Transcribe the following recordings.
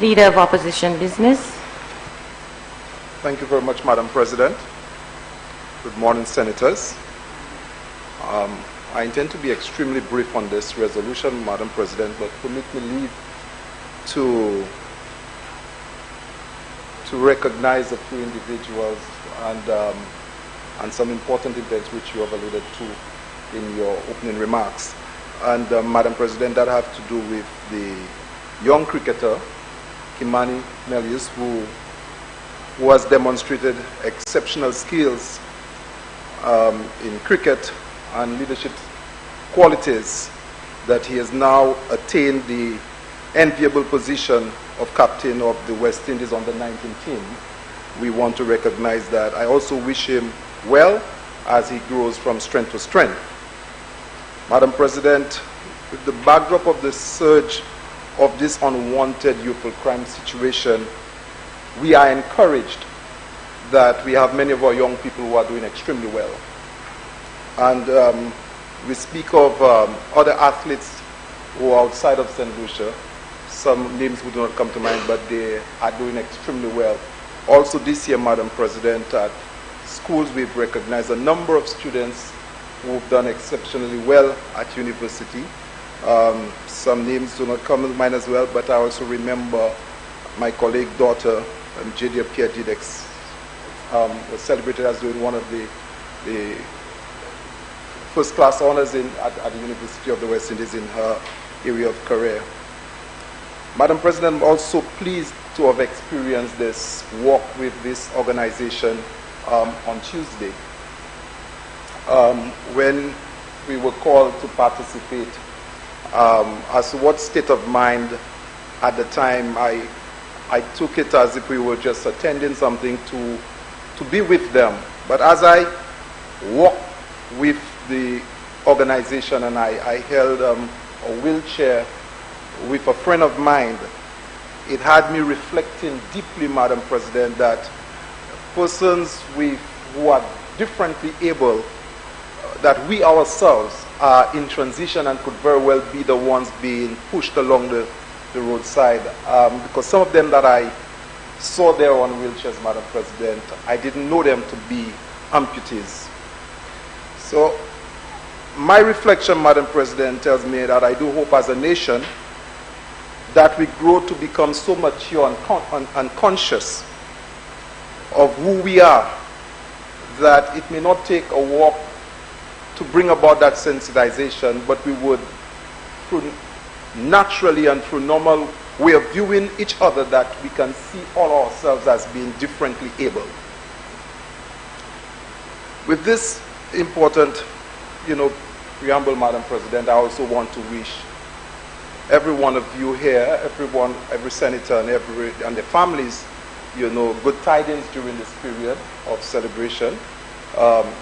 Leader of Opposition Business. Thank you very much, Madam President. Good morning, Senators. I intend to be extremely brief on this resolution, Madam President, but permit me leave to recognize a few individuals and some important events which you have alluded to in your opening remarks. And Madam President, that have to do with the young cricketer, Kimani Melius, who has demonstrated exceptional skills in cricket and leadership qualities, that he has now attained the enviable position of captain of the West Indies under-19 team. We want to recognize that. I also wish him well as he grows from strength to strength. Madam President, with the backdrop of the surge of this unwanted youthful crime situation, we are encouraged that we have many of our young people who are doing extremely well. And we speak of other athletes who are outside of St. Lucia. Some names would not come to mind, but they are doing extremely well. Also this year, Madam President, at schools we've recognized a number of students who have done exceptionally well at university. Some names do not come to mind as well, but I also remember my colleague daughter, J.D. Pierre-Didex, was celebrated as doing one of the first-class honors at the University of the West Indies in her area of career. Madam President, I'm also pleased to have experienced this walk with this organization on Tuesday. When we were called to participate, as to what state of mind at the time, I took it as if we were just attending something to be with them. But as I walked with the organization and I held a wheelchair with a friend of mine, it had me reflecting deeply, Madam President, that persons who are differently able, that we ourselves are in transition and could very well be the ones being pushed along the roadside. Because some of them that I saw there on wheelchairs, Madam President, I didn't know them to be amputees. So my reflection, Madam President, tells me that I do hope as a nation that we grow to become so mature and conscious of who we are, that it may not take a walk to bring about that sensitization, but we would, through naturally and through normal way of viewing each other, that we can see all ourselves as being differently able. With this important, preamble, Madam President, I also want to wish every one of you here, every senator and their families, good tidings during this period of celebration.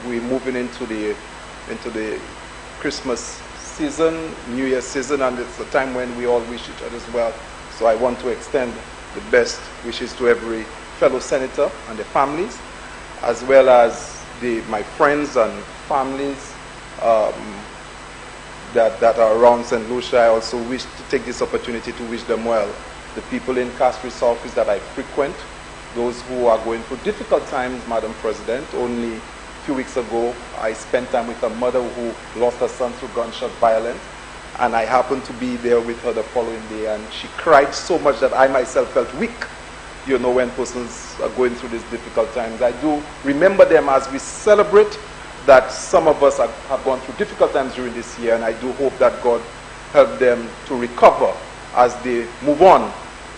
We're moving into the Christmas season, New Year season, and it's a time when we all wish each other as well. So I want to extend the best wishes to every fellow senator and their families, as well as my friends and families that are around St. Lucia. I also wish to take this opportunity to wish them well. The people in Castries office that I frequent, those who are going through difficult times, Madam President. Only a few weeks ago, I spent time with a mother who lost her son through gunshot violence, and I happened to be there with her the following day, and she cried so much that I myself felt weak, when persons are going through these difficult times. I do remember them as we celebrate that some of us have gone through difficult times during this year, and I do hope that God help them to recover as they move on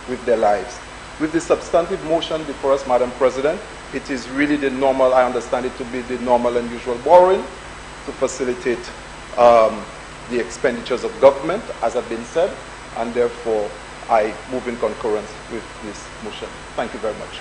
with their lives. With the substantive motion before us, Madam President, it is really the normal, I understand it to be the normal and usual borrowing to facilitate the expenditures of government, as has been said, and therefore I move in concurrence with this motion. Thank you very much.